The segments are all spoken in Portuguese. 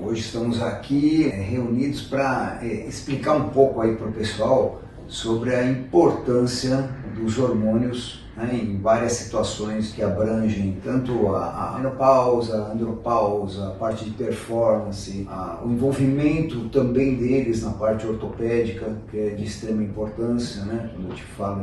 Hoje estamos aqui reunidos para explicar um pouco aí para o pessoal sobre a importância dos hormônios, né, em várias situações que abrangem tanto a menopausa, a andropausa, a parte de performance, o envolvimento também deles na parte ortopédica, que é de extrema importância, né? Quando a gente fala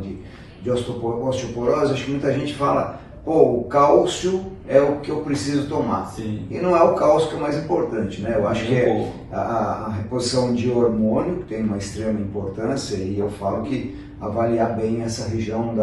de osteoporose, acho que muita gente fala, pô, o cálcio é o que eu preciso tomar. Sim. E não é o cálcio que é o mais importante, né? Eu acho que é a reposição de hormônio, que tem uma extrema importância, e eu falo que avaliar bem essa região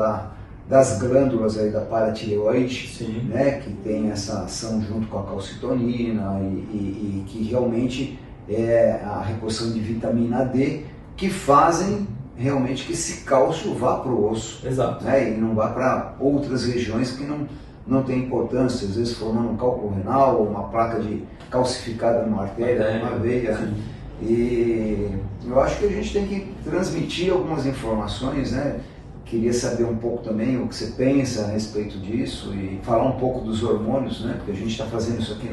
das glândulas aí da paratireoide, Sim, né? Que tem essa ação junto com a calcitonina e que realmente é a reposição de vitamina D que fazem realmente que esse cálcio vá para o osso. exato. Né? E não vá para outras regiões que não tem importância, às vezes formando um cálculo renal ou uma placa de calcificada numa artéria, numa veia. Né? E eu acho que a gente tem que transmitir algumas informações, né? Queria saber um pouco também o que você pensa a respeito disso e falar um pouco dos hormônios, né? Porque a gente está fazendo isso aqui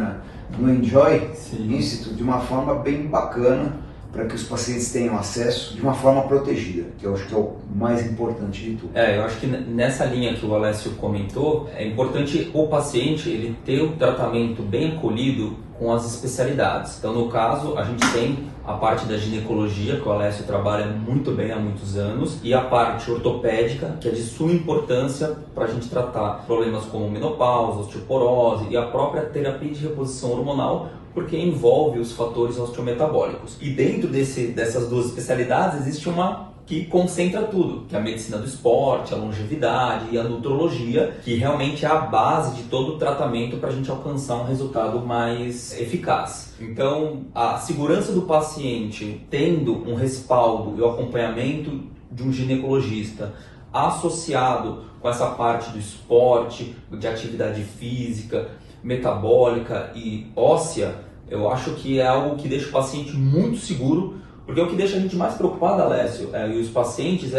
no Enjoy Institute de uma forma bem bacana, para que os pacientes tenham acesso de uma forma protegida, que eu acho que é o mais importante de tudo. Eu acho que nessa linha que o Alessio comentou, é importante o paciente ele ter o tratamento bem acolhido com as especialidades. Então, no caso, a gente tem a parte da ginecologia, que o Alessio trabalha muito bem há muitos anos, e a parte ortopédica, que é de suma importância para a gente tratar problemas como menopausa, osteoporose e a própria terapia de reposição hormonal, porque envolve os fatores osteometabólicos. E dentro dessas duas especialidades existe uma que concentra tudo, que é a medicina do esporte, a longevidade e a nutrologia, que realmente é a base de todo o tratamento para a gente alcançar um resultado mais eficaz. Então, a segurança do paciente tendo um respaldo e o acompanhamento de um ginecologista associado com essa parte do esporte, de atividade física, metabólica e óssea, eu acho que é algo que deixa o paciente muito seguro, porque o que deixa a gente mais preocupado, Alessio, e os pacientes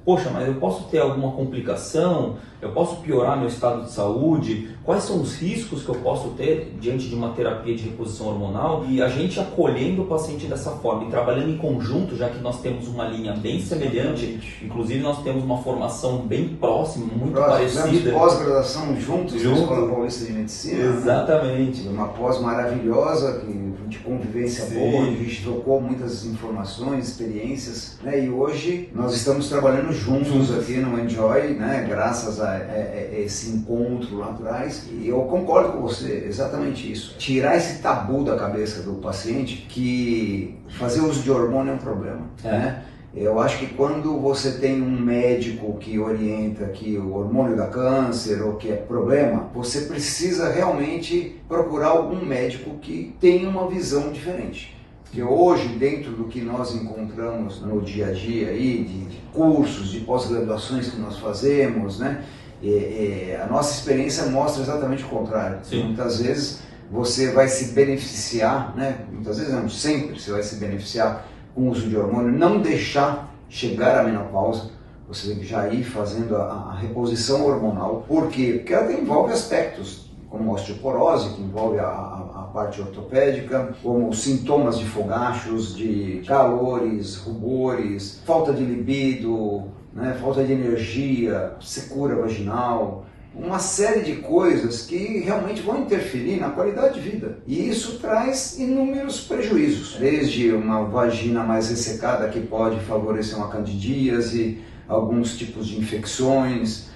poxa, mas eu posso ter alguma complicação? Eu posso piorar meu estado de saúde? Quais são os riscos que eu posso ter diante de uma terapia de reposição hormonal? E a gente acolhendo o paciente dessa forma e trabalhando em conjunto, já que nós temos uma linha bem semelhante, inclusive nós temos uma formação bem próxima, muito parecida. Pós-graduação juntos na Escola Paulista de Medicina. Exatamente. Né? Uma pós maravilhosa, de convivência boa, onde a gente trocou muitas informações, experiências, né? E hoje nós estamos trabalhando juntos aqui no Enjoy, né? Graças a esse encontro lá atrás, e eu concordo com você, exatamente isso. Tirar esse tabu da cabeça do paciente que fazer uso de hormônio é um problema, né? Eu acho que quando você tem um médico que orienta que o hormônio dá câncer ou que é problema, você precisa realmente procurar algum médico que tenha uma visão diferente. Porque hoje, dentro do que nós encontramos no dia a dia aí, de cursos, de pós-graduações que nós fazemos, né? A nossa experiência mostra exatamente o contrário. Sim. Muitas vezes você vai se beneficiar, né? Muitas vezes não, sempre você vai se beneficiar com o uso de hormônio, não deixar chegar à menopausa, você tem que já ir fazendo a reposição hormonal. Por quê? Porque ela envolve aspectos como a osteoporose, que envolve a parte ortopédica, como sintomas de fogachos, de calores, rubores, falta de libido, né, falta de energia, secura vaginal, uma série de coisas que realmente vão interferir na qualidade de vida. E isso traz inúmeros prejuízos, desde uma vagina mais ressecada que pode favorecer uma candidíase, alguns tipos de infecções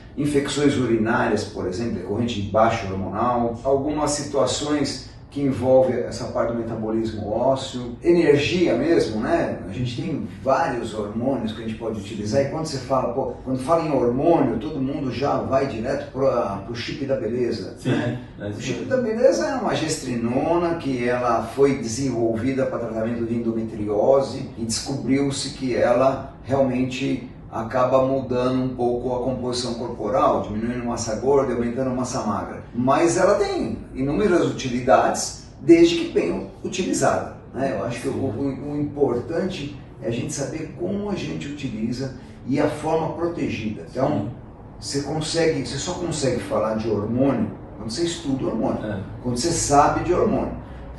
urinárias, por exemplo, decorrente de baixa hormonal, algumas situações que envolvem essa parte do metabolismo ósseo, energia mesmo, né? A gente tem vários hormônios que a gente pode utilizar, e quando você fala, quando fala em hormônio, todo mundo já vai direto para o chip da beleza. Sim, né? O chip da beleza é uma gestrinona que ela foi desenvolvida para tratamento de endometriose e descobriu-se que ela realmente acaba mudando um pouco a composição corporal, diminuindo massa gorda e aumentando massa magra. Mas ela tem inúmeras utilidades, desde que bem utilizada, né? Eu acho que o importante é a gente saber como a gente utiliza e a forma protegida. Então, você só consegue falar de hormônio quando você estuda hormônio, quando você sabe de hormônio.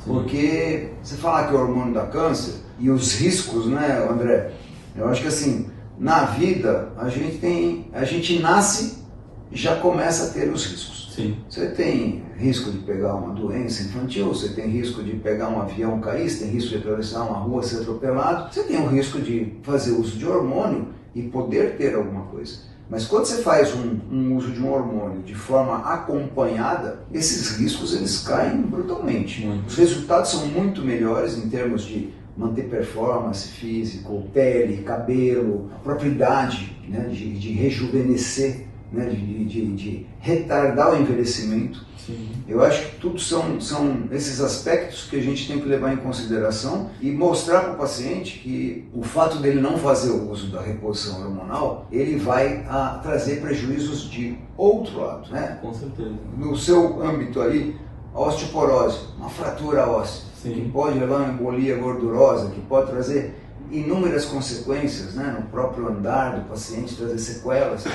Porque você falar que o hormônio dá câncer e os riscos, né, André? Eu acho que assim, na vida a gente nasce e já começa a ter os riscos. Sim. Você tem risco de pegar uma doença infantil, você tem risco de pegar um avião cair, você tem risco de atravessar uma rua, ser atropelado, você tem o risco de fazer uso de hormônio e poder ter alguma coisa. Mas quando você faz um uso de um hormônio de forma acompanhada, esses riscos eles caem brutalmente. Os resultados são muito melhores em termos de manter performance físico, pele, cabelo, a propriedade, né, de rejuvenescer, né, de retardar o envelhecimento. Sim. Eu acho que tudo são esses aspectos que a gente tem que levar em consideração e mostrar para o paciente que o fato dele não fazer o uso da reposição hormonal, ele vai trazer prejuízos de outro lado, né? Com certeza. No seu âmbito aí, a osteoporose, uma fratura óssea, Sim. que pode levar a uma embolia gordurosa, que pode trazer inúmeras consequências, né, no próprio andar do paciente, trazer sequelas.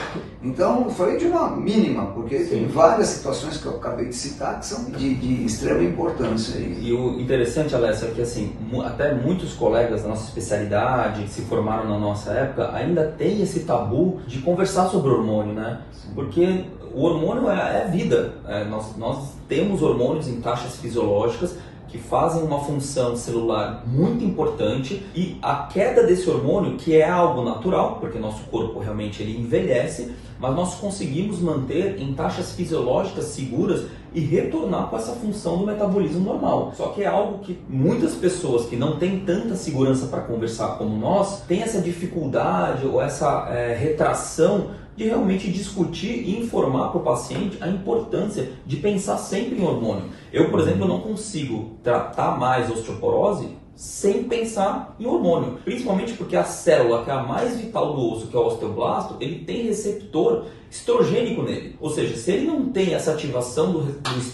Então, eu falei de uma mínima, porque tem várias situações que eu acabei de citar que são de extrema importância. E o interessante, Alessio, é que assim, até muitos colegas da nossa especialidade, que se formaram na nossa época, ainda tem esse tabu de conversar sobre hormônio, né? Sim. Porque o hormônio é vida. Nós temos hormônios em taxas fisiológicas que fazem uma função celular muito importante, e a queda desse hormônio, que é algo natural, porque nosso corpo realmente ele envelhece, mas nós conseguimos manter em taxas fisiológicas seguras e retornar com essa função do metabolismo normal. Só que é algo que muitas pessoas que não têm tanta segurança para conversar como nós, têm essa dificuldade ou essa retração de realmente discutir e informar para o paciente a importância de pensar sempre em hormônio. Eu, por exemplo, não consigo tratar mais osteoporose sem pensar em hormônio, principalmente porque a célula que é a mais vital do osso, que é o osteoblasto, ele tem receptor estrogênico nele. Ou seja, se ele não tem essa ativação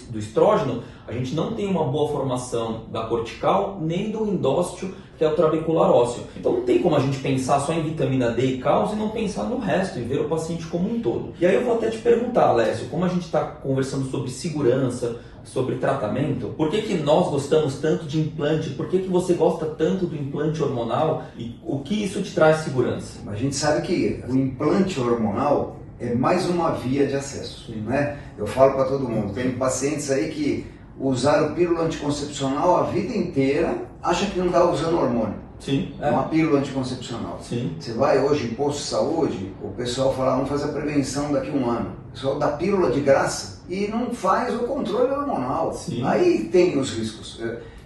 do estrógeno, a gente não tem uma boa formação da cortical nem do endósteo, que é o trabecular ósseo. Então não tem como a gente pensar só em vitamina D e cálcio e não pensar no resto e ver o paciente como um todo. E aí eu vou até te perguntar, Alessio, como a gente está conversando sobre segurança, sobre tratamento, por que nós gostamos tanto de implante? Por que você gosta tanto do implante hormonal e o que isso te traz segurança? A gente sabe que o implante hormonal é mais uma via de acesso, né? Eu falo para todo mundo, tem pacientes aí que usaram pílula anticoncepcional a vida inteira, acha que não está usando hormônio. Sim. Uma pílula anticoncepcional. Sim. Você vai hoje em posto de saúde, o pessoal fala, vamos fazer a prevenção daqui a um ano. O pessoal dá pílula de graça e não faz o controle hormonal. Sim. Aí tem os riscos.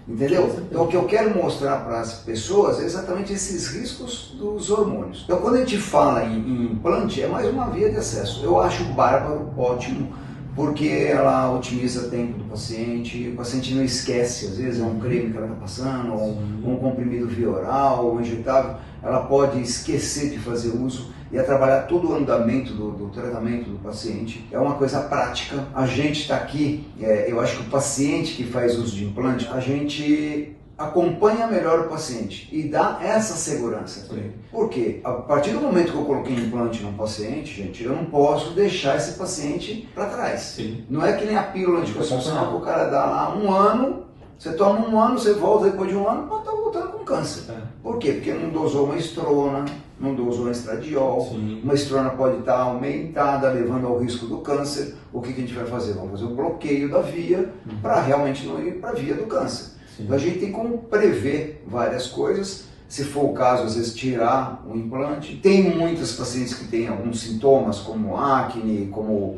Entendeu? Então o que eu quero mostrar para as pessoas é exatamente esses riscos dos hormônios. Então quando a gente fala em implante, é mais uma via de acesso. Eu acho bárbaro, ótimo, porque ela otimiza o tempo do paciente não esquece, às vezes é um creme que ela está passando, ou um comprimido via oral, ou um injetável, ela pode esquecer de fazer uso e trabalhar todo o andamento do tratamento do paciente. É uma coisa prática. A gente está aqui, eu acho que o paciente que faz uso de implante, a gente acompanha melhor o paciente e dá essa segurança para ele. Por quê? A partir do momento que eu coloquei implante no paciente, gente, eu não posso deixar esse paciente para trás. Sim. Não é que nem a pílula anticoncepcional que o cara dá lá um ano, você toma um ano, você volta depois de um ano, pode estar voltando com câncer. Por quê? Porque não dosou uma estrona, não dosou um estradiol. Sim. Uma estrona pode estar aumentada, levando ao risco do câncer. O que a gente vai fazer? Vamos fazer um bloqueio da via para realmente não ir para a via do câncer. Então a gente tem como prever várias coisas, se for o caso, às vezes tirar o implante. Tem muitos pacientes que têm alguns sintomas como acne, como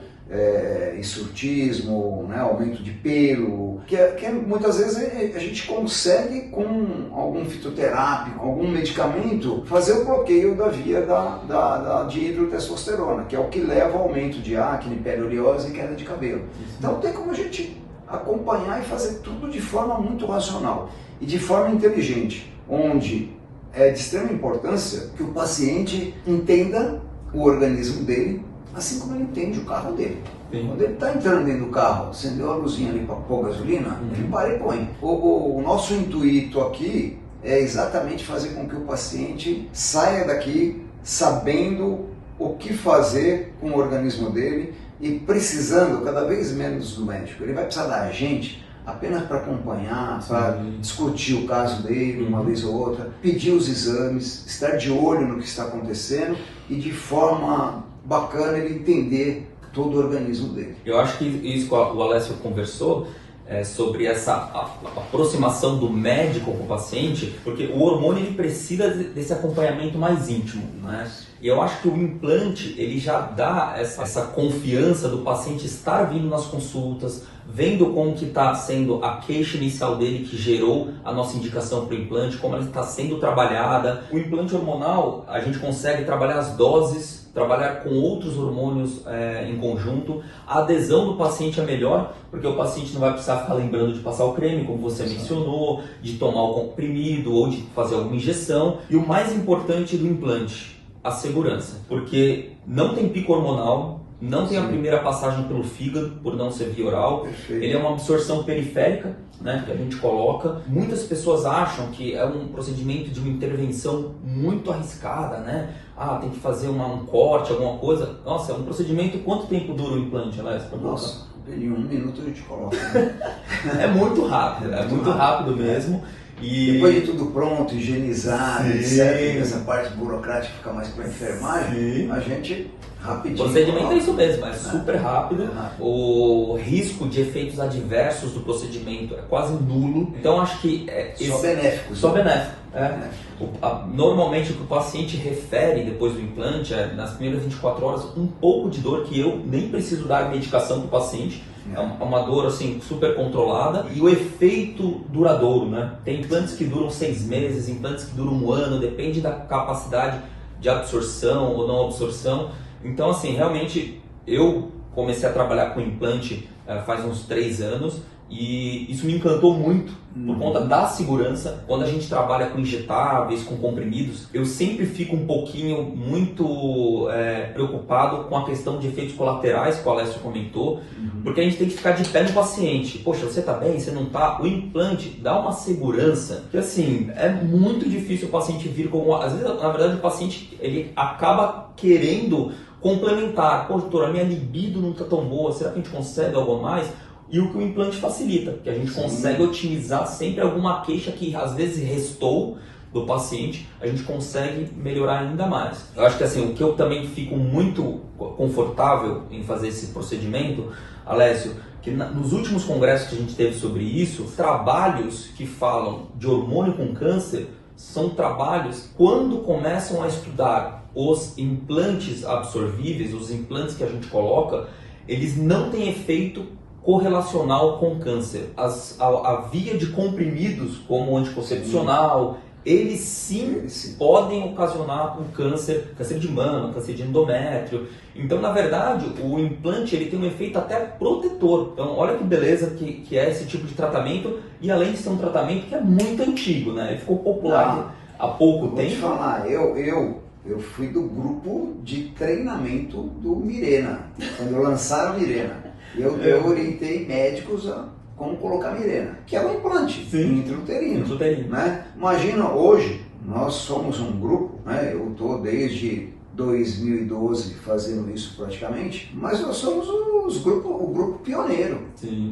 hirsutismo, né, aumento de pelo, que muitas vezes a gente consegue com algum fitoterápico, algum medicamento, fazer o bloqueio da via da dihidrotestosterona, que é o que leva ao aumento de acne, pele oleosa e queda de cabelo. Então tem como a gente acompanhar e fazer tudo de forma muito racional e de forma inteligente, onde é de extrema importância que o paciente entenda o organismo dele, assim como ele entende o carro dele. Sim. Quando ele está entrando dentro do carro, acendeu a luzinha ali para pôr gasolina, ele para e põe. O nosso intuito aqui é exatamente fazer com que o paciente saia daqui sabendo o que fazer com o organismo dele e precisando cada vez menos do médico. Ele vai precisar da gente apenas para acompanhar, para discutir o caso dele uma vez ou outra, pedir os exames, estar de olho no que está acontecendo e de forma bacana ele entender todo o organismo dele. Eu acho que isso que o Alessio conversou sobre essa aproximação do médico com o paciente, porque o hormônio ele precisa desse acompanhamento mais íntimo, né? E eu acho que o implante ele já dá essa confiança do paciente estar vindo nas consultas, vendo como que está sendo a queixa inicial dele que gerou a nossa indicação para o implante, como ela está sendo trabalhada. O implante hormonal, a gente consegue trabalhar as doses, trabalhar com outros hormônios em conjunto. A adesão do paciente é melhor, porque o paciente não vai precisar ficar lembrando de passar o creme, como você mencionou, de tomar o comprimido ou de fazer alguma injeção. E o mais importante do implante, a segurança, porque não tem pico hormonal, não tem a primeira passagem pelo fígado, por não ser via oral. Perfeito. Ele é uma absorção periférica, né, que a gente coloca. Muitas pessoas acham que é um procedimento de uma intervenção muito arriscada, né? Tem que fazer um corte, alguma coisa. Nossa, é um procedimento. Quanto tempo dura o implante, Alessio? Nossa, em 1 minuto a gente coloca. Né? É muito rápido, é muito rápido mesmo. E depois de tudo pronto, higienizado, etc., essa parte burocrática fica mais para enfermagem, a gente rapidinho. O procedimento é isso mesmo, é super rápido. O risco de efeitos adversos do procedimento é quase nulo. Então acho que só benéfico. Só benéfico. Normalmente o que o paciente refere depois do implante é, nas primeiras 24 horas, um pouco de dor que eu nem preciso dar medicação para o paciente. É uma dor assim super controlada e o efeito duradouro, né? Tem implantes que duram 6 meses, implantes que duram 1 ano, depende da capacidade de absorção ou não absorção. Então assim, realmente eu comecei a trabalhar com implante faz uns 3 anos e isso me encantou muito por conta da segurança. Quando a gente trabalha com injetáveis, com comprimidos, eu sempre fico um pouquinho muito preocupado com a questão de efeitos colaterais que o Alessio comentou, porque a gente tem que ficar de pé no paciente. Poxa, você tá bem? Você não tá? O implante dá uma segurança que assim, é muito difícil o paciente vir com... Às vezes, na verdade, o paciente ele acaba querendo complementar. Pô, doutor, a minha libido não tá tão boa, será que a gente consegue algo a mais? E o que o implante facilita, que a gente consegue otimizar sempre alguma queixa que às vezes restou do paciente, a gente consegue melhorar ainda mais. Eu acho que assim, o que eu também fico muito confortável em fazer esse procedimento, Alessio, que nos últimos congressos que a gente teve sobre isso, trabalhos que falam de hormônio com câncer são trabalhos quando começam a estudar os implantes absorvíveis, os implantes que a gente coloca, eles não têm efeito correlacional com câncer. A via de comprimidos, como o anticoncepcional, eles sim podem ocasionar um câncer de mama, câncer de endométrio. Então, na verdade, o implante ele tem um efeito até protetor. Então, olha que beleza que é esse tipo de tratamento, e além de ser um tratamento que é muito antigo, né? Ele ficou popular há pouco tempo. Vou te falar, eu fui do grupo de treinamento do Mirena, quando lançaram Mirena. Eu orientei médicos a como colocar Mirena, que é um implante intrauterino. Né? Imagina, hoje, nós somos um grupo, né? Eu estou desde 2012 fazendo isso praticamente, mas nós somos o grupo pioneiro.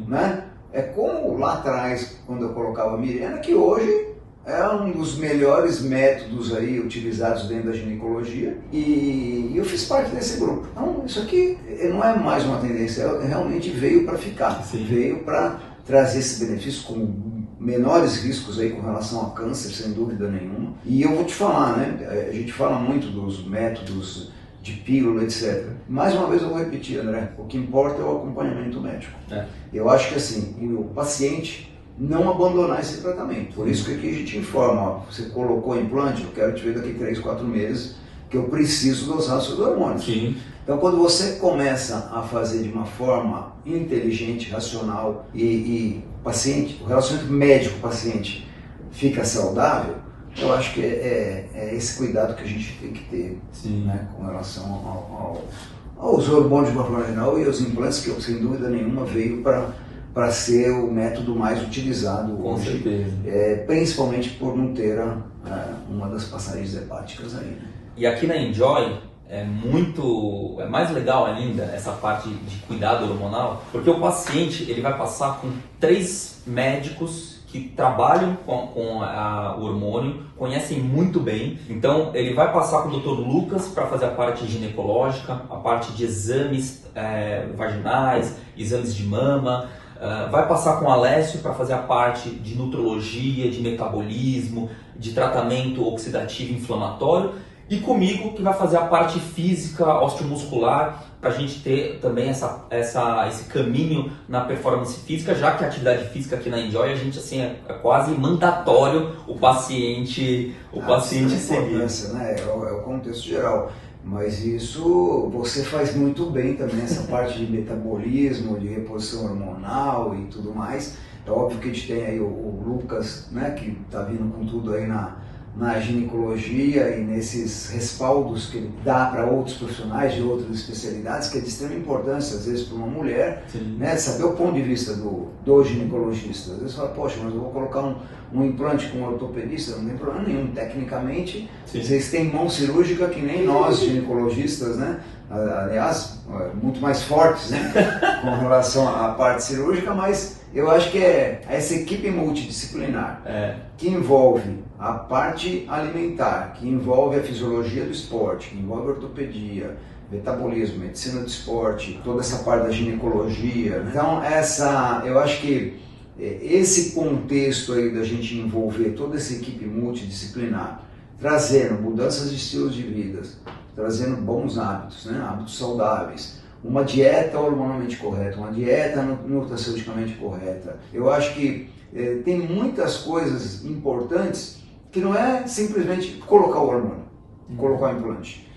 Né? É como lá atrás, quando eu colocava Mirena, que hoje é um dos melhores métodos aí utilizados dentro da ginecologia e eu fiz parte desse grupo. Então, isso aqui não é mais uma tendência, realmente veio para ficar, veio para trazer esse benefício com menores riscos aí com relação a câncer, sem dúvida nenhuma. E eu vou te falar, né? A gente fala muito dos métodos de pílula, etc. Mais uma vez eu vou repetir, André, o que importa é o acompanhamento médico. Eu acho que assim, o paciente não abandonar esse tratamento. Por isso que aqui a gente informa, você colocou implante, eu quero te ver daqui 3, 4 meses, que eu preciso dosar seus hormônios. Então quando você começa a fazer de uma forma inteligente, racional e o relacionamento médico-paciente fica saudável, eu acho que é esse cuidado que a gente tem que ter, né, com relação aos hormônios de uma forma geral e aos implantes, que eu, sem dúvida nenhuma veio para ser o método mais utilizado hoje, principalmente por não ter uma das passagens hepáticas aí. Né? E aqui na Enjoy, é mais legal ainda essa parte de cuidado hormonal, porque o paciente ele vai passar com 3 médicos que trabalham com o hormônio, conhecem muito bem. Então ele vai passar com o Dr. Lucas para fazer a parte ginecológica, a parte de exames vaginais, exames de mama. Vai passar com o Alessio para fazer a parte de nutrologia, de metabolismo, de tratamento oxidativo inflamatório. E comigo, que vai fazer a parte física, osteomuscular, para a gente ter também esse caminho na performance física, já que a atividade física aqui na Enjoy, a gente assim, é quase mandatório o paciente seguir. Né? É o contexto geral. Mas isso você faz muito bem também, essa parte de metabolismo, de reposição hormonal e tudo mais. É óbvio que a gente tem aí o Lucas, né, que está vindo com tudo aí na ginecologia e nesses respaldos que ele dá para outros profissionais de outras especialidades, que é de extrema importância, às vezes, para uma mulher, né, saber o ponto de vista do ginecologista. Às vezes fala, poxa, mas eu vou colocar um implante com um ortopedista, não tem problema nenhum. Tecnicamente, vocês têm mão cirúrgica que nem nós, ginecologistas, né? Aliás, muito mais fortes, né, com relação à parte cirúrgica, mas eu acho que é essa equipe multidisciplinar que envolve a parte alimentar, que envolve a fisiologia do esporte, que envolve a ortopedia, metabolismo, medicina do esporte, toda essa parte da ginecologia, né? Então eu acho que esse contexto aí da gente envolver toda essa equipe multidisciplinar, trazendo mudanças de estilos de vida, trazendo bons hábitos, né? Hábitos saudáveis, uma dieta hormonalmente correta, uma dieta nutraceuticamente correta. Eu acho que tem muitas coisas importantes que não é simplesmente colocar o hormônio, colocar o implante.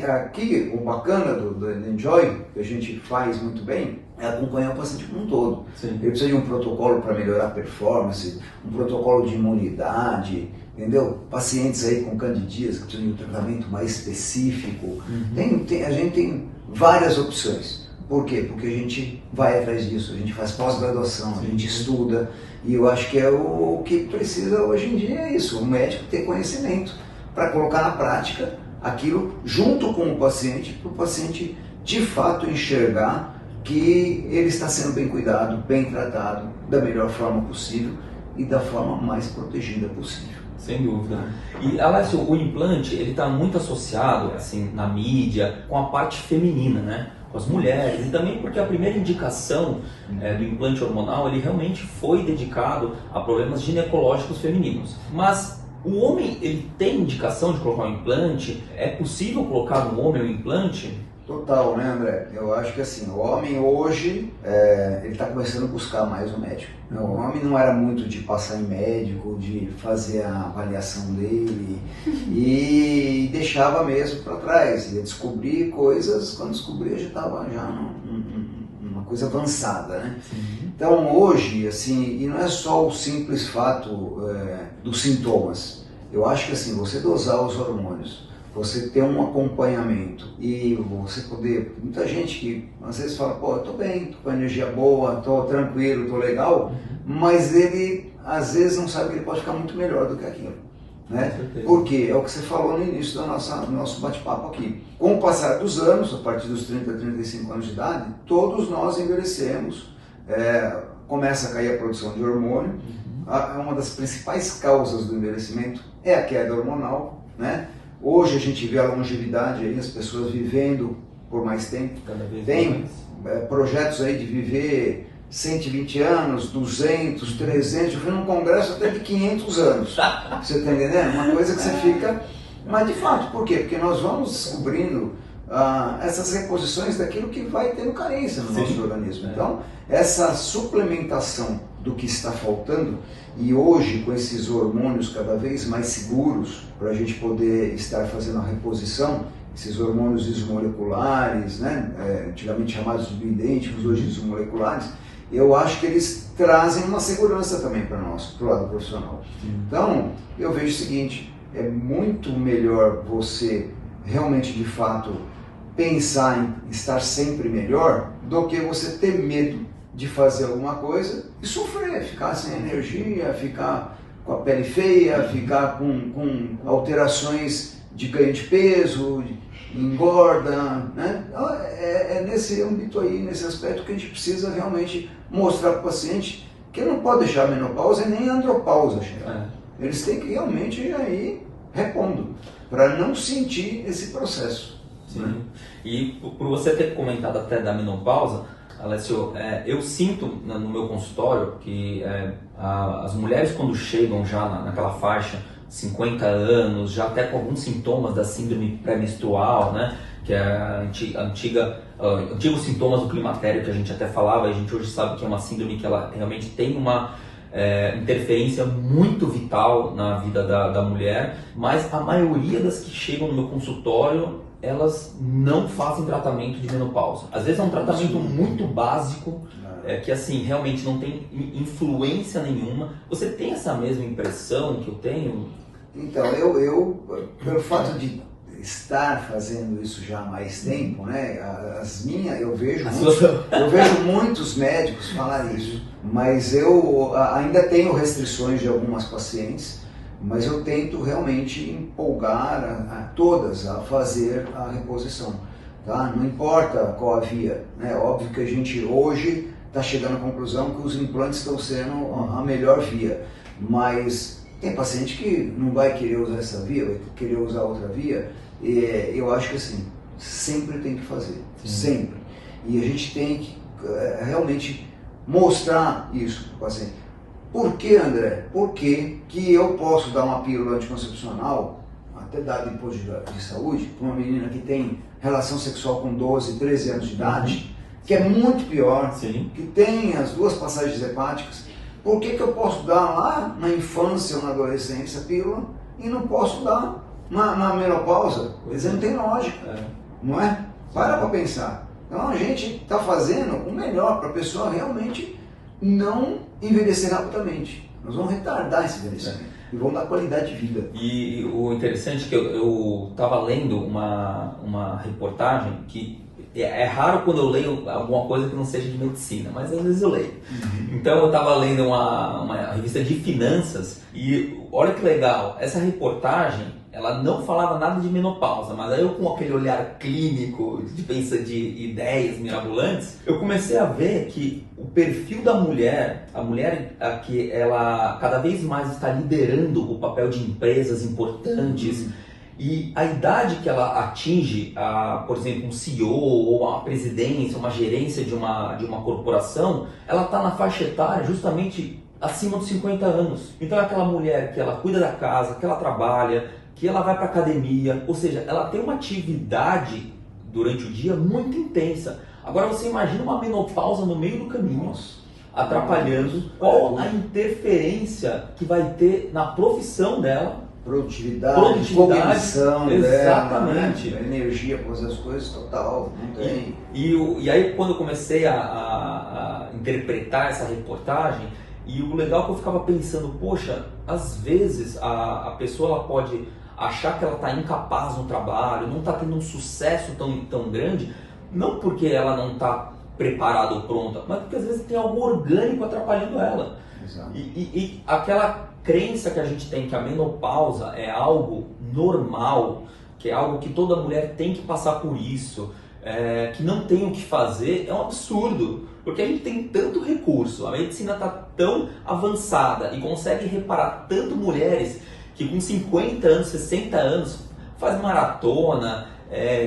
Aqui, o bacana do Enjoy, que a gente faz muito bem, é acompanhar o paciente como um todo. Ele precisa de um protocolo para melhorar a performance, um protocolo de imunidade, entendeu? Pacientes aí com candidíase que precisam de um tratamento mais específico. A gente tem várias opções. Por quê? Porque a gente vai atrás disso, a gente faz pós-graduação, a gente estuda, e eu acho que é o que precisa hoje em dia, é isso, o médico ter conhecimento para colocar na prática aquilo junto com o paciente, para o paciente de fato enxergar que ele está sendo bem cuidado, bem tratado, da melhor forma possível e da forma mais protegida possível. Sem dúvida. E, Alessio, o implante, ele está muito associado, assim, na mídia, com a parte feminina, né? Com as mulheres, e também porque a primeira indicação do implante hormonal, ele realmente foi dedicado a problemas ginecológicos femininos. Mas o homem, ele tem indicação de colocar um implante? É possível colocar no homem um implante? Total, né, André? Eu acho que assim, o homem hoje, ele está começando a buscar mais o médico. O homem não era muito de passar em médico, de fazer a avaliação dele e deixava mesmo para trás. Ia descobrir coisas, quando descobria já estava numa coisa avançada, né? Então hoje, assim, e não é só o simples fato dos sintomas. Eu acho que assim, você dosar os hormônios, você ter um acompanhamento e você poder... Muita gente que às vezes fala, pô, eu tô bem, tô com energia boa, tô tranquilo, tô legal, mas ele às vezes não sabe que ele pode ficar muito melhor do que aquilo, né? Porque é o que você falou no início do nosso bate-papo aqui. Com o passar dos anos, a partir dos 30, 35 anos de idade, todos nós envelhecemos, começa a cair a produção de hormônio. Uma das principais causas do envelhecimento é a queda hormonal, né? Hoje a gente vê a longevidade aí, as pessoas vivendo por mais tempo. Tem projetos aí de viver 120 anos, 200, 300, eu fui num congresso até de 500 anos. Você está entendendo? Uma coisa que você fica... Mas de fato, por quê? Porque nós vamos descobrindo essas reposições daquilo que vai tendo carência no nosso organismo. Então, essa suplementação do que está faltando, e hoje com esses hormônios cada vez mais seguros para a gente poder estar fazendo a reposição, esses hormônios isomoleculares, né, antigamente chamados de bioidênticos, hoje isomoleculares, eu acho que eles trazem uma segurança também para nós, para o lado profissional. Então, eu vejo o seguinte, é muito melhor você realmente de fato pensar em estar sempre melhor do que você ter medo de fazer alguma coisa e sofrer, ficar sem energia, ficar com a pele feia, ficar com alterações de ganho de peso, engorda, né? Então, é nesse âmbito aí, nesse aspecto que a gente precisa realmente mostrar para o paciente que ele não pode deixar a menopausa e nem a andropausa chegar. Eles têm que realmente ir aí repondo, para não sentir esse processo. Sim. Né? E por você ter comentado até da menopausa, Alessio, eu sinto no meu consultório que as mulheres quando chegam já naquela faixa 50 anos, já até com alguns sintomas da síndrome pré-menstrual, né, que é antigos sintomas do climatério que a gente até falava, a gente hoje sabe que é uma síndrome que ela realmente tem uma interferência muito vital na vida da mulher, mas a maioria das que chegam no meu consultório, elas não fazem tratamento de menopausa. Às vezes é um tratamento muito básico, que assim, realmente não tem influência nenhuma. Você tem essa mesma impressão que eu tenho? Então, eu pelo fato de estar fazendo isso já há mais tempo, né, eu vejo muitos médicos falarem isso, mas eu ainda tenho restrições de algumas pacientes, mas eu tento realmente empolgar todas a fazer a reposição, tá? Não importa qual a via, né? Óbvio que a gente hoje está chegando à conclusão que os implantes estão sendo a melhor via, mas tem paciente que não vai querer usar essa via, vai querer usar outra via, e eu acho que assim, sempre tem que fazer, sempre. E a gente tem que realmente mostrar isso para o paciente. Por que, André? Por que eu posso dar uma pílula anticoncepcional, até dada em posto de saúde, para uma menina que tem relação sexual com 12, 13 anos de idade, que é muito pior, que tem as duas passagens hepáticas? Por que eu posso dar lá na infância ou na adolescência a pílula e não posso dar na menopausa? Quer dizer, não tem lógica, não é? Para pensar. Então a gente está fazendo o melhor para a pessoa realmente não envelhecer rapidamente. Nós vamos retardar esse envelhecimento e vamos dar qualidade de vida. E o interessante é que eu estava lendo uma reportagem que é raro quando eu leio alguma coisa que não seja de medicina, mas às vezes eu leio. Então eu estava lendo uma revista de finanças e olha que legal, essa reportagem ela não falava nada de menopausa, mas aí eu com aquele olhar clínico de ideias mirabolantes, eu comecei a ver que o perfil da mulher, a mulher que ela cada vez mais está liderando o papel de empresas importantes, e a idade que ela atinge, por exemplo, um CEO ou uma presidência, uma gerência de uma corporação, ela está na faixa etária justamente acima dos 50 anos. Então é aquela mulher que ela cuida da casa, que ela trabalha, que ela vai para academia, ou seja, ela tem uma atividade durante o dia muito intensa. Agora você imagina uma menopausa no meio do caminho, atrapalhando. Qual a interferência que vai ter na profissão dela? Produtividade, cognição, exatamente. Dela, né? Energia para fazer as coisas, total, não tem. E aí quando eu comecei a interpretar essa reportagem, e o legal é que eu ficava pensando, poxa, às vezes a pessoa ela pode achar que ela está incapaz no trabalho, não está tendo um sucesso tão grande, não porque ela não está preparada ou pronta, mas porque às vezes tem algo orgânico atrapalhando ela. Exato. E aquela crença que a gente tem que a menopausa é algo normal, que é algo que toda mulher tem que passar por isso, que não tem o que fazer, é um absurdo, porque a gente tem tanto recurso, a medicina está tão avançada e consegue reparar tanto mulheres que com 50 anos, 60 anos faz maratona,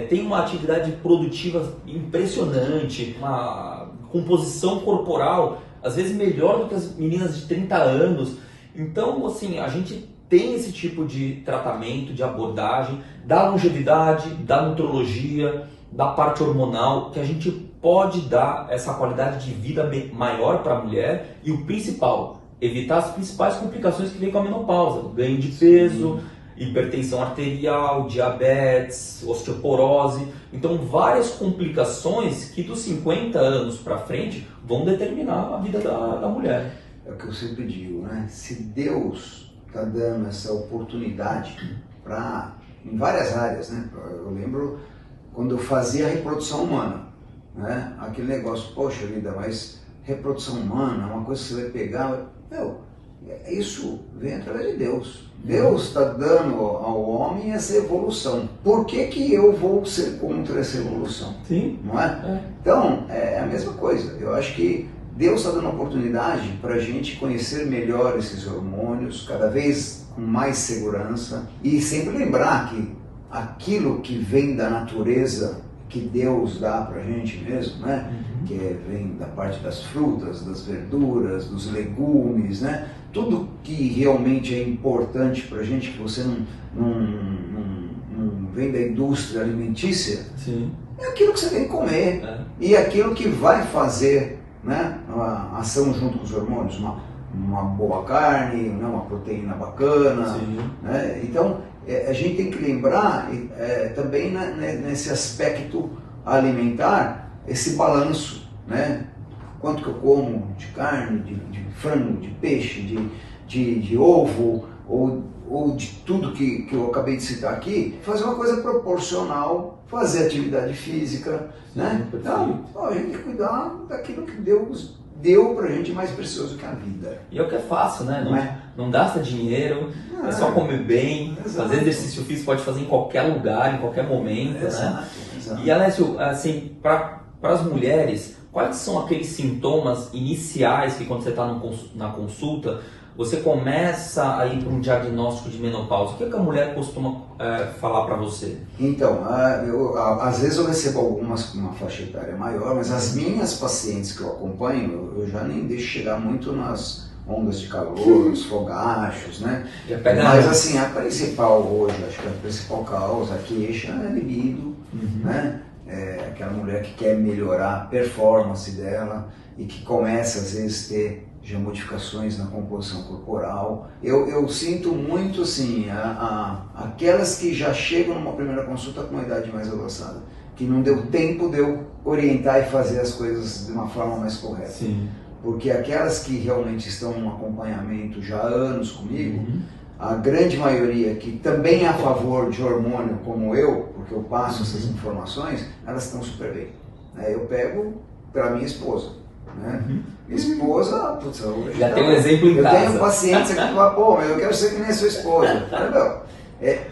tem uma atividade produtiva impressionante, uma composição corporal às vezes melhor do que as meninas de 30 anos. Então, assim, a gente tem esse tipo de tratamento, de abordagem, da longevidade, da nutrologia, da parte hormonal, que a gente pode dar essa qualidade de vida maior para a mulher e o principal, evitar as principais complicações que vem com a menopausa, ganho de peso, hipertensão arterial, diabetes, osteoporose. Então, várias complicações que dos 50 anos para frente vão determinar a vida da mulher. É o que eu sempre digo, né? Se Deus está dando essa oportunidade em várias áreas, né? Eu lembro quando eu fazia a reprodução humana, né? Aquele negócio, poxa vida, mas reprodução humana é uma coisa que você vai pegar, Isso vem através de Deus. Deus está dando ao homem essa evolução. Por que que eu vou ser contra essa evolução? Sim. Não é? Então, é a mesma coisa. Eu acho que Deus está dando oportunidade para a gente conhecer melhor esses hormônios, cada vez com mais segurança, e sempre lembrar que aquilo que vem da natureza, que Deus dá para a gente mesmo, né? Que vem da parte das frutas, das verduras, dos legumes, né? Tudo que realmente é importante para a gente, que você não vem da indústria alimentícia, Sim. é aquilo que você tem que comer. E aquilo que vai fazer, né, a ação junto com os hormônios, uma boa carne, né, uma proteína bacana. Né? Então, a gente tem que lembrar também nesse aspecto alimentar, esse balanço, né? Quanto que eu como de carne, de frango, de peixe, de ovo, ou de tudo que eu acabei de citar aqui, fazer uma coisa proporcional, fazer atividade física, né? Então, a gente tem que cuidar daquilo que Deus deu pra gente mais precioso que a vida. E é o que é fácil, né? Não gasta dinheiro, é só comer bem, fazer exercício físico pode fazer em qualquer lugar, em qualquer momento, né? E Alessio, assim, para as mulheres, quais são aqueles sintomas iniciais que quando você está na consulta, você começa a ir para um diagnóstico de menopausa? O que a mulher costuma falar para você? Então, às vezes eu recebo algumas com uma faixa etária maior, mas as minhas pacientes que eu acompanho, eu já nem deixo chegar muito nas ondas de calor, os fogachos, né? Mas assim, a principal hoje, acho que a principal causa, a queixa é a libido, né? Aquela mulher que quer melhorar a performance dela e que começa às vezes a ter já modificações na composição corporal. Eu sinto muito assim, aquelas que já chegam numa primeira consulta com uma idade mais avançada, que não deu tempo de eu orientar e fazer as coisas de uma forma mais correta. Sim. Porque aquelas que realmente estão em acompanhamento já há anos comigo, a grande maioria que também é a favor de hormônio como eu, porque eu passo essas informações, elas estão super bem. Eu pego para minha esposa. Né? Minha esposa, putz, já tem um exemplo em casa. Eu tenho pacientes aqui que falam, pô, eu quero ser que nem a sua esposa.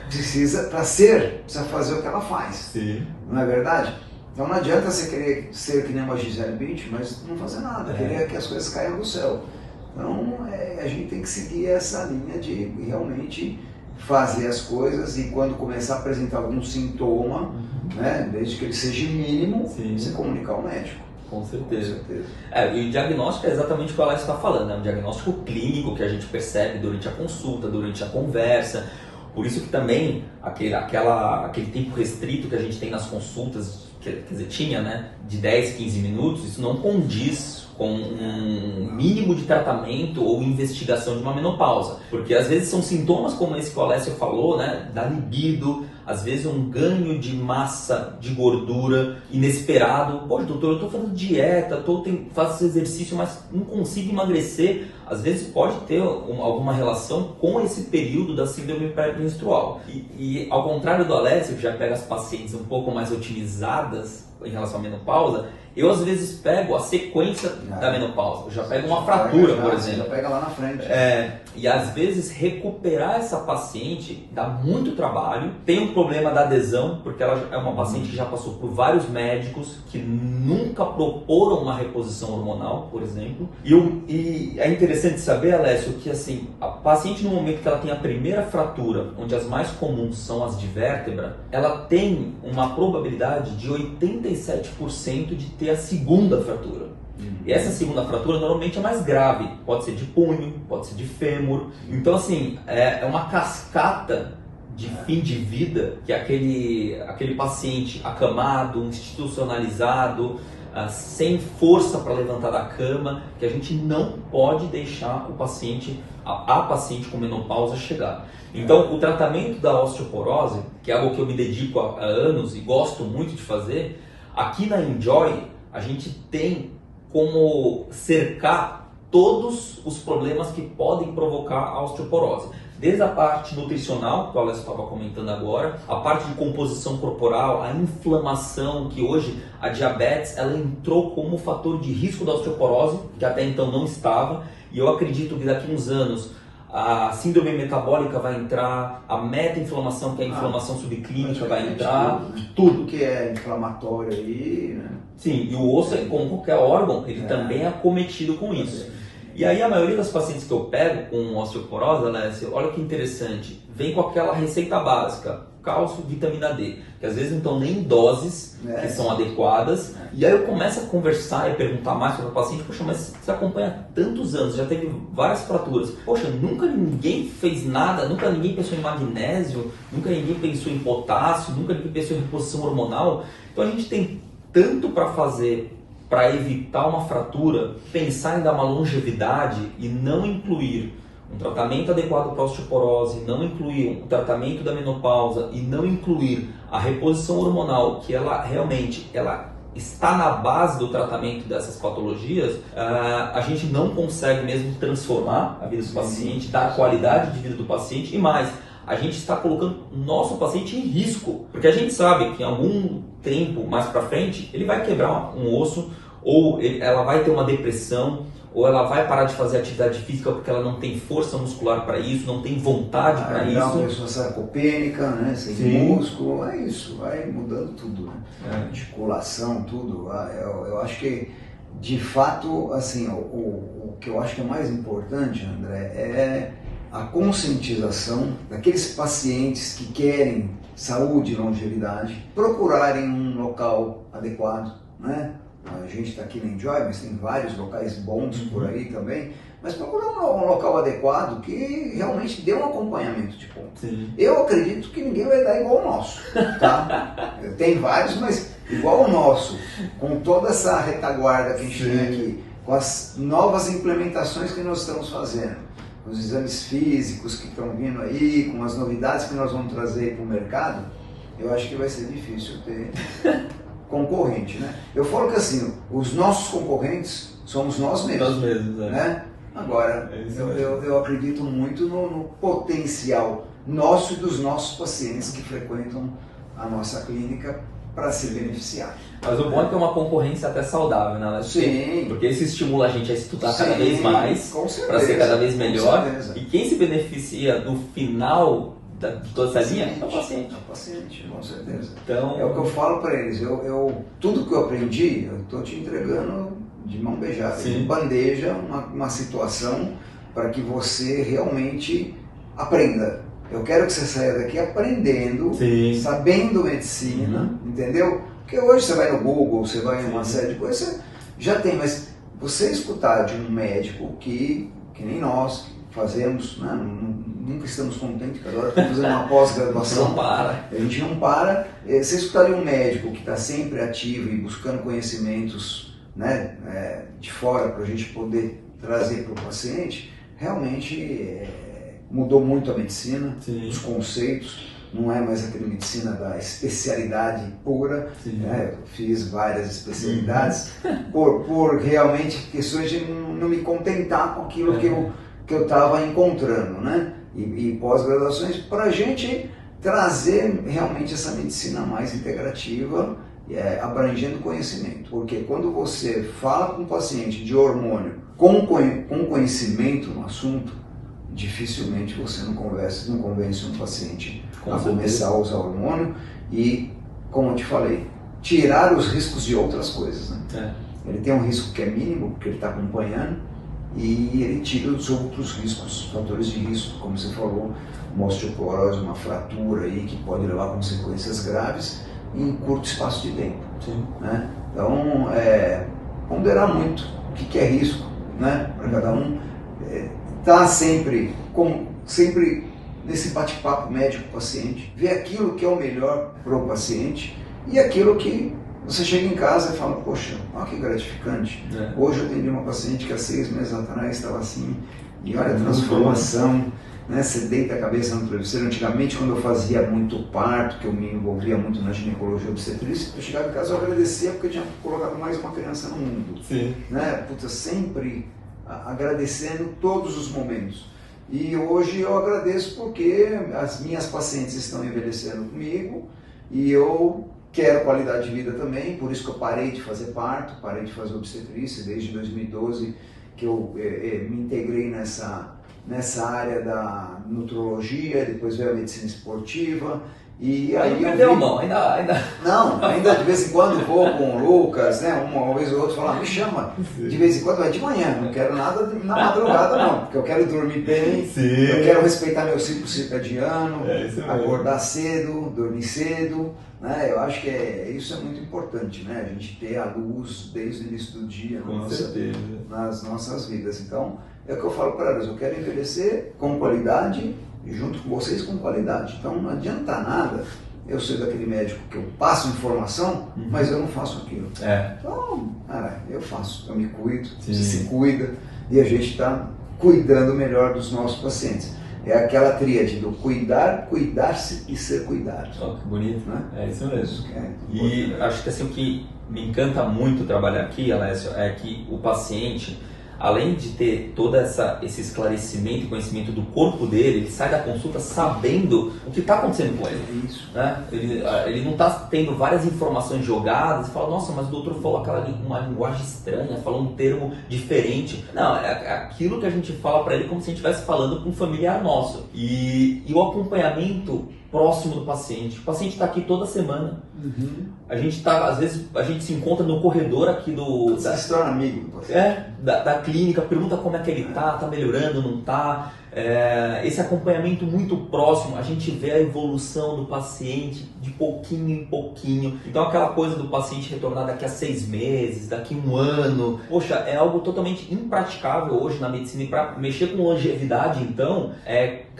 Precisa fazer o que ela faz. Sim. Não é verdade? Então não adianta você querer ser que nem uma Gisele Bündchen, mas não fazer nada, querer que as coisas caiam do céu. Então a gente tem que seguir essa linha de realmente fazer as coisas e quando começar a apresentar algum sintoma, né, desde que ele seja mínimo, você comunicar ao médico. Com certeza. E o diagnóstico é exatamente o que o Alex está falando, é um diagnóstico clínico que a gente percebe durante a consulta, durante a conversa. Por isso que também aquele tempo restrito que a gente tem nas consultas, quer dizer, tinha, né, de 10, 15 minutos, isso não condiz com um mínimo de tratamento ou investigação de uma menopausa. Porque às vezes são sintomas como esse que o Alessio falou, né, da libido, às vezes um ganho de massa, de gordura inesperado. Pô, doutor, eu estou fazendo dieta, faço exercício, mas não consigo emagrecer. Às vezes pode ter alguma relação com esse período da síndrome pré-menstrual. E ao contrário do Alessio, que já pega as pacientes um pouco mais otimizadas em relação à menopausa, eu às vezes pego a sequência da menopausa. Eu já pego uma fratura, por exemplo. Já pega lá na frente. E às vezes recuperar essa paciente dá muito trabalho. Tem um problema da adesão, porque ela é uma paciente que já passou por vários médicos que nunca proporam uma reposição hormonal, por exemplo. E é interessante saber, Alessio, que assim, a paciente no momento que ela tem a primeira fratura, onde as mais comuns são as de vértebra, ela tem uma probabilidade de 87% de ter a segunda fratura. E essa segunda fratura normalmente é mais grave, pode ser de punho, pode ser de fêmur. Então assim, é uma cascata de fim de vida que aquele paciente acamado, institucionalizado, sem força para levantar da cama, que a gente não pode deixar o paciente, a paciente com menopausa chegar. Então o tratamento da osteoporose, que é algo que eu me dedico há anos e gosto muito de fazer, aqui na Enjoy a gente tem como cercar todos os problemas que podem provocar a osteoporose. desde a parte nutricional, que o Alessio estava comentando agora, a parte de composição corporal, a inflamação, que hoje a diabetes ela entrou como fator de risco da osteoporose, que até então não estava, e eu acredito que daqui a uns anos a síndrome metabólica vai entrar, a meta-inflamação, que é a inflamação subclínica, vai entrar, tudo que é inflamatório aí, né? Sim, e o osso, como qualquer órgão, ele também é acometido com isso. E aí a maioria das pacientes que eu pego com osteoporose, Alessio, olha que interessante, vem com aquela receita básica, cálcio, vitamina D, que às vezes não estão nem em doses que são adequadas, e aí eu começo a conversar e perguntar mais para o paciente, poxa, mas você acompanha tantos anos, já teve várias fraturas, poxa, nunca ninguém fez nada, nunca ninguém pensou em magnésio, nunca ninguém pensou em potássio, nunca ninguém pensou em reposição hormonal, então a gente tem tanto para fazer para evitar uma fratura, pensar em dar uma longevidade e não incluir um tratamento adequado para a osteoporose, não incluir um tratamento da menopausa e não incluir a reposição hormonal, que ela realmente está na base do tratamento dessas patologias, a gente não consegue mesmo transformar a vida do paciente, dar a qualidade de vida do paciente e mais, a gente está colocando o nosso paciente em risco, porque a gente sabe que em algum tempo mais para frente ele vai quebrar um osso, ou ela vai ter uma depressão, ou ela vai parar de fazer atividade física porque ela não tem força muscular para isso, não tem vontade para isso. Uma pessoa sarcopênica, né? Sem músculo, é isso, vai mudando tudo, né? Articulação, tudo. Eu acho que, de fato, assim, o que eu acho que é mais importante, André, é a conscientização daqueles pacientes que querem saúde e longevidade, procurarem um local adequado, né? A gente está aqui na Enjoy, mas tem vários locais bons por aí também, mas procurar um local adequado que realmente dê um acompanhamento de ponta. Eu acredito que ninguém vai dar igual o nosso, tá? Tem vários, mas igual o nosso, com toda essa retaguarda que a gente tem aqui, com as novas implementações que nós estamos fazendo, com os exames físicos que estão vindo aí, com as novidades que nós vamos trazer para o mercado, eu acho que vai ser difícil ter concorrente, né? Eu falo que assim, os nossos concorrentes somos nós mesmos. Nós mesmos, né? Agora, eu acredito muito no potencial nosso e dos nossos pacientes que frequentam a nossa clínica para se beneficiar. Mas o bom é que é uma concorrência até saudável, né? Sim. Porque isso estimula a gente a estudar cada vez mais, para ser cada vez melhor. E quem se beneficia no final de toda essa linha é o paciente. É o paciente, com certeza. Então, é o que eu falo para eles. Tudo que eu aprendi, eu estou te entregando de mão beijada, de bandeja, uma situação para que você realmente aprenda. Eu quero que você saia daqui aprendendo, sabendo medicina, entendeu? Porque hoje você vai no Google, você vai em uma série de coisas, você já tem, mas você escutar de um médico que nem nós fazemos, né? Nunca estamos contentes, cada hora estamos fazendo uma pós-graduação. Não para. A gente não para. Você escutar de um médico que está sempre ativo e buscando conhecimentos, né, de fora para a gente poder trazer para o paciente, realmente mudou muito a medicina, os conceitos. Não é mais aquela medicina da especialidade pura, né? Eu fiz várias especialidades por realmente questões de não me contentar com aquilo que eu estava encontrando, né? E pós-graduações para a gente trazer realmente essa medicina mais integrativa, abrangendo conhecimento. Porque quando você fala com um paciente de hormônio com conhecimento no assunto, dificilmente você não convence um paciente a começar a usar hormônio e, como eu te falei, tirar os riscos de outras coisas, né? Ele tem um risco que é mínimo, porque ele está acompanhando, e ele tira os outros riscos, fatores de risco, como você falou, uma osteoporose, uma fratura aí que pode levar a consequências graves em curto espaço de tempo. Né? Então, ponderar muito o que é risco, né, para cada um, tá sempre nesse bate-papo médico-paciente, ver aquilo que é o melhor para o paciente e aquilo que você chega em casa e fala, poxa, olha que gratificante. Hoje eu atendi uma paciente que há 6 meses atrás estava assim, e olha a transformação, né? Você deita a cabeça no travesseiro. Antigamente, quando eu fazia muito parto, que eu me envolvia muito na ginecologia obstetrícia, eu chegava em casa e agradecia porque eu tinha colocado mais uma criança no mundo. Né? Puta, sempre agradecendo todos os momentos. E hoje eu agradeço porque as minhas pacientes estão envelhecendo comigo e eu quero qualidade de vida também, por isso que eu parei de fazer parto, parei de fazer obstetrícia desde 2012 que eu me integrei nessa área da nutrologia, depois veio a medicina esportiva. E aí não perdeu a mão, ainda. Não, ainda de vez em quando vou com o Lucas, né? Uma vez ou outra falar, me chama. De vez em quando vai de manhã, não quero nada na madrugada não, porque eu quero dormir bem, eu quero respeitar meu ciclo circadiano, acordar cedo, dormir cedo, né? Eu acho que isso é muito importante, né? A gente ter a luz desde o início do dia nas nossas vidas. Então, é o que eu falo para elas, eu quero envelhecer com qualidade e junto com vocês com qualidade. Então não adianta nada eu ser daquele médico que eu passo informação, mas eu não faço aquilo. Então, cara, eu faço, eu me cuido, você se cuida e a gente está cuidando melhor dos nossos pacientes. É aquela tríade do cuidar, cuidar-se e ser cuidado. Oh, que bonito, né? É isso mesmo. E acho que assim, o que me encanta muito trabalhar aqui, Alessio, é que o paciente, além de ter todo esse esclarecimento e conhecimento do corpo dele, ele sai da consulta sabendo o que está acontecendo com ele. Isso. Né? Ele não está tendo várias informações jogadas e fala, nossa, mas o doutor falou uma linguagem estranha, falou um termo diferente. Não, é aquilo que a gente fala para ele como se a gente estivesse falando com um familiar nosso. E o acompanhamento próximo do paciente. O paciente está aqui toda semana. A gente às vezes a gente se encontra no corredor aqui Você se torna amigo do paciente. Da clínica, pergunta como é que ele tá melhorando, não tá. Esse acompanhamento muito próximo, a gente vê a evolução do paciente de pouquinho em pouquinho. Então aquela coisa do paciente retornar daqui a 6 meses, daqui a 1 ano, poxa, é algo totalmente impraticável hoje na medicina. E para mexer com longevidade, então,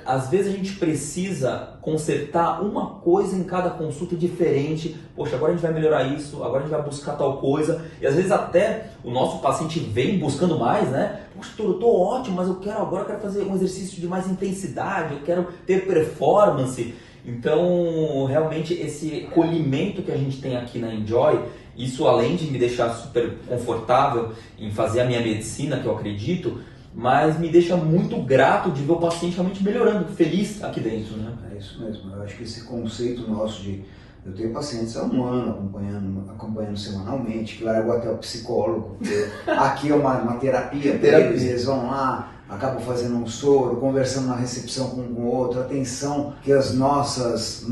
às vezes a gente precisa consertar uma coisa em cada consulta diferente. Poxa, agora a gente vai melhorar isso, agora a gente vai buscar tal coisa. E às vezes até o nosso paciente vem buscando mais, né? Poxa, doutor, eu tô ótimo, mas agora eu quero fazer um exercício de mais intensidade, eu quero ter performance. Então, realmente, esse acolhimento que a gente tem aqui na Enjoy, isso além de me deixar super confortável em fazer a minha medicina, que eu acredito, mas me deixa muito grato de ver o paciente realmente melhorando, feliz aqui dentro, né? É isso mesmo, eu acho que esse conceito nosso de... Eu tenho pacientes há 1 ano acompanhando semanalmente, que largou até o psicólogo, porque aqui é uma terapia deles, eles vão lá, acabam fazendo um soro, conversando na recepção com o outro, atenção que as nossas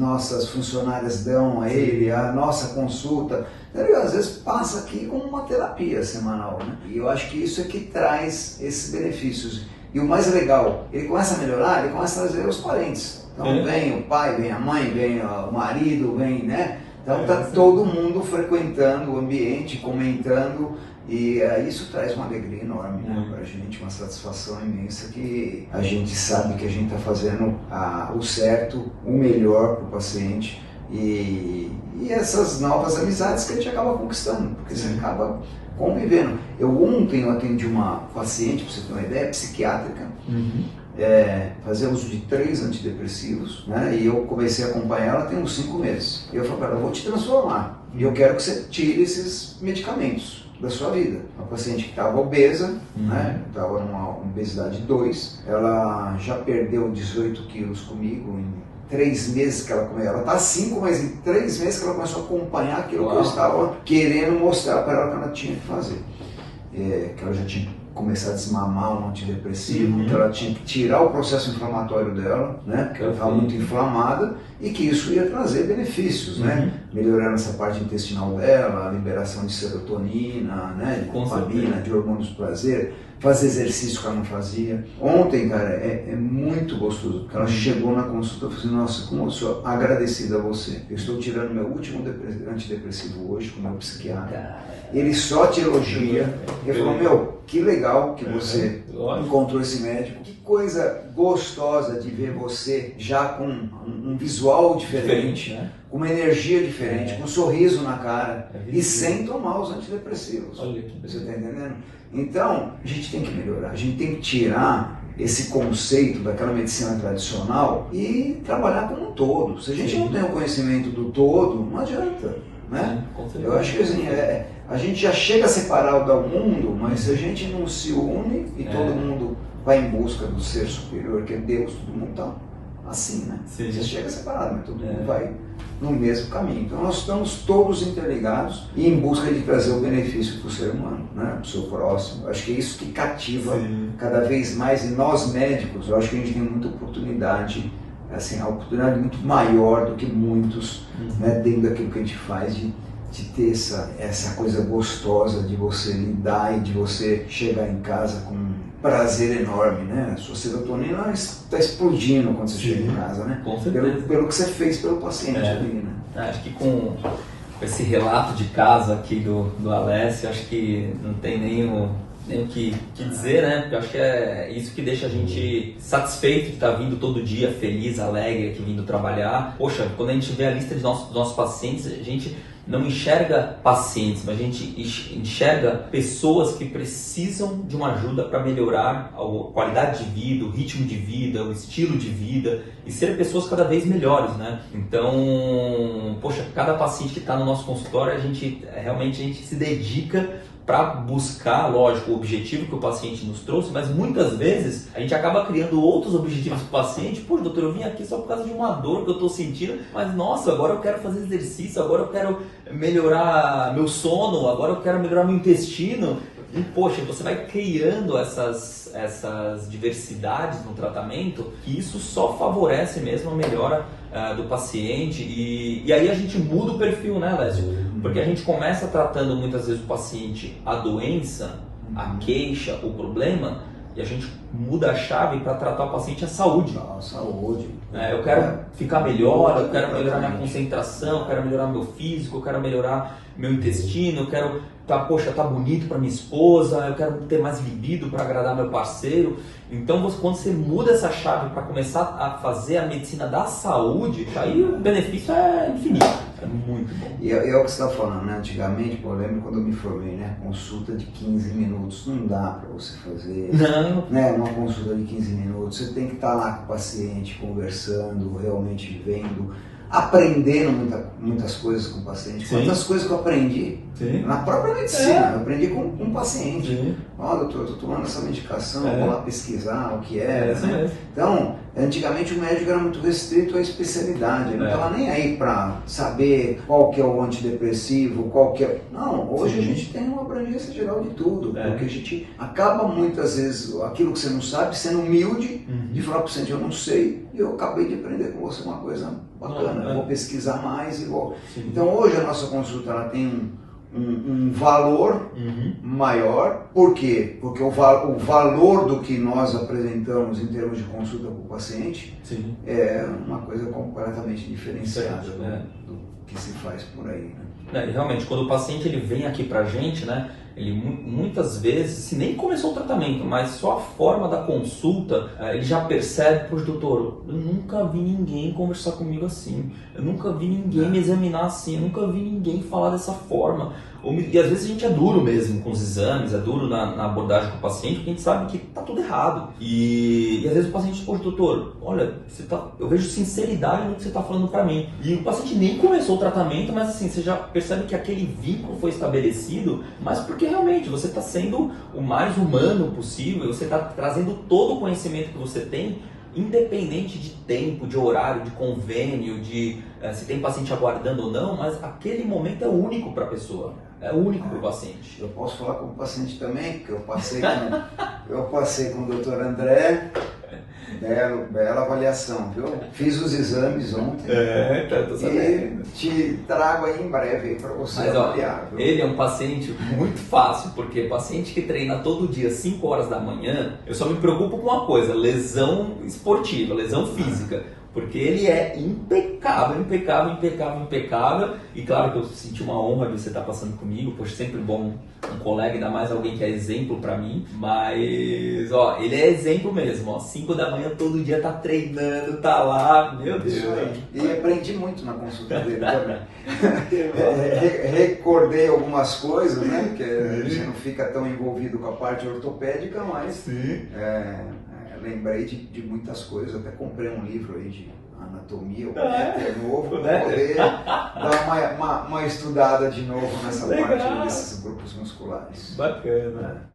funcionárias dão a ele, a nossa consulta. Ele às vezes passa aqui como uma terapia semanal, né? E eu acho que isso é que traz esses benefícios. E o mais legal, ele começa a melhorar, ele começa a trazer os parentes. Então vem o pai, vem a mãe, vem o marido, vem, né? Então tá todo mundo frequentando o ambiente, comentando, e isso traz uma alegria enorme, né, pra gente, uma satisfação imensa, que a gente sabe que a gente está fazendo o certo, o melhor para o paciente, e essas novas amizades que a gente acaba conquistando, porque você acaba convivendo. Ontem eu atendi uma paciente, para você ter uma ideia, psiquiátrica, fazer uso de 3 antidepressivos, né? E eu comecei a acompanhar ela tem uns 5 meses. E eu falei para ela, eu vou te transformar, e eu quero que você tire esses medicamentos da sua vida. Uma paciente que estava obesa, né? Estava numa obesidade 2, ela já perdeu 18 quilos comigo em 3 meses que ela comeu. Ela está 5, mas em 3 meses que ela começou a acompanhar aquilo que eu estava querendo mostrar para ela que ela tinha que fazer. Que ela já tinha começar a desmamar um antidepressivo, que ela tinha que tirar o processo inflamatório dela, né, porque ela estava muito inflamada, e que isso ia trazer benefícios, né, melhorando essa parte intestinal dela, a liberação de serotonina, né, de dopamina, de hormônios do prazer, fazer exercício que ela não fazia. Ontem, cara, é muito gostoso, porque ela chegou na consulta e falou assim, nossa, como eu sou agradecida a você, eu estou tirando meu último antidepressivo hoje com o meu psiquiatra. Ele só te elogia, ele falou, meu, que legal que você encontrou esse médico, que coisa gostosa de ver você já com um visual diferente, né? Com uma energia diferente, com um sorriso na cara e sem tomar os antidepressivos. Olha que você está entendendo? Então, a gente tem que melhorar, a gente tem que tirar esse conceito daquela medicina tradicional e trabalhar como um todo. Se a gente não tem o conhecimento do todo, não adianta, né? Eu acho que assim, a gente já chega a separar o do mundo, mas se a gente não se une e todo mundo vai em busca do ser superior, que é Deus, todo mundo está assim, né? Sim. Você chega separado, mas todo mundo vai no mesmo caminho. Então nós estamos todos interligados e em busca de trazer o benefício para o ser humano, né? Para o seu próximo. Acho que é isso que cativa cada vez mais, e nós médicos, eu acho que a gente tem muita oportunidade, assim, a oportunidade muito maior do que muitos, né, dentro daquilo que a gente faz, de ter essa coisa gostosa de você lidar e de você chegar em casa com um prazer enorme, né? A sua serotonina está explodindo quando você chega em casa, né? Com certeza. Pelo que você fez pelo paciente ali, né? Acho que com esse relato de casa aqui do Alessio, acho que não tem nem o que dizer, né? Porque eu acho que é isso que deixa a gente satisfeito de estar vindo todo dia, feliz, alegre, aqui vindo trabalhar. Poxa, quando a gente vê a lista de nossos pacientes, a gente não enxerga pacientes, mas a gente enxerga pessoas que precisam de uma ajuda para melhorar a qualidade de vida, o ritmo de vida, o estilo de vida e ser pessoas cada vez melhores, né? Então, poxa, cada paciente que está no nosso consultório, a gente se dedica para buscar, lógico, o objetivo que o paciente nos trouxe, mas muitas vezes a gente acaba criando outros objetivos para o paciente. Pô, doutor, eu vim aqui só por causa de uma dor que eu estou sentindo, mas nossa, agora eu quero fazer exercício, agora eu quero melhorar meu sono, agora eu quero melhorar meu intestino. E, poxa, você vai criando essas diversidades no tratamento, que isso só favorece mesmo a melhora do paciente. E aí a gente muda o perfil, né, Alessio? Porque a gente começa tratando muitas vezes o paciente, a doença, a queixa, o problema, e a gente muda a chave para tratar o paciente a saúde. Saúde. Eu quero ficar melhor, eu quero melhorar minha concentração, eu quero melhorar meu físico, eu quero melhorar meu intestino, eu quero tá bonito para minha esposa, eu quero ter mais libido para agradar meu parceiro. Então, quando você muda essa chave para começar a fazer a medicina da saúde, aí o benefício é infinito, é muito bom. E é o que você está falando, né? Antigamente, pô, eu lembro quando eu me formei, né? Consulta de 15 minutos, não dá para você fazer, né? Uma consulta de 15 minutos, você tem que estar lá com o paciente, conversando, realmente vendo, aprendendo muitas coisas com o paciente. Quantas coisas que eu aprendi na própria medicina, eu aprendi com um paciente. Doutor, eu estou tomando essa medicação, eu vou lá pesquisar o que é. Né? Então, antigamente o médico era muito restrito à especialidade, ele não estava nem aí para saber qual que é o antidepressivo, qual que é... Não, hoje a gente tem uma abrangência geral de tudo, porque a gente acaba muitas vezes, aquilo que você não sabe, sendo humilde, de falar para o paciente, eu não sei, e eu acabei de aprender com você uma coisa bacana, eu vou pesquisar mais e vou... Então hoje a nossa consulta ela tem um valor maior. Por quê? Porque o valor do que nós apresentamos em termos de consulta para o paciente é uma coisa completamente diferenciada do que se faz por aí. Né? Realmente, quando o paciente ele vem aqui pra gente, né, ele muitas vezes, se nem começou o tratamento, mas só a forma da consulta, ele já percebe, poxa, doutor, eu nunca vi ninguém conversar comigo assim, eu nunca vi ninguém me examinar assim, eu nunca vi ninguém falar dessa forma. E às vezes a gente é duro mesmo com os exames, é duro na abordagem com o paciente, porque a gente sabe que tá tudo errado. E às vezes o paciente diz, poxa, doutor, olha, eu vejo sinceridade no que você está falando para mim. E o paciente nem começou o tratamento, mas assim, você já percebe que aquele vínculo foi estabelecido, mas porque realmente você está sendo o mais humano possível, você está trazendo todo o conhecimento que você tem, independente de tempo, de horário, de convênio, de se tem paciente aguardando ou não, mas aquele momento é único para a pessoa, é único para o paciente. Eu posso falar com o paciente também, porque eu passei com o Dr. André, bela avaliação, viu? Fiz os exames ontem tô sabendo. E te trago aí em breve para você avaliar. Viu? Ele é um paciente muito fácil, porque paciente que treina todo dia 5 horas da manhã, eu só me preocupo com uma coisa, lesão esportiva, lesão física. Porque ele é impecável. E claro que eu senti uma honra de você estar passando comigo. Poxa, sempre bom um colega, ainda mais alguém que é exemplo pra mim. Mas, ele é exemplo mesmo. 5 da manhã todo dia tá treinando, tá lá. Meu Deus. E aprendi muito na consulta dele também. Recordei algumas coisas, né? Porque a gente não fica tão envolvido com a parte ortopédica, mas... lembrei de muitas coisas, até comprei um livro aí de anatomia, novo, para poder dar uma estudada de novo nessa parte desses grupos musculares. Bacana.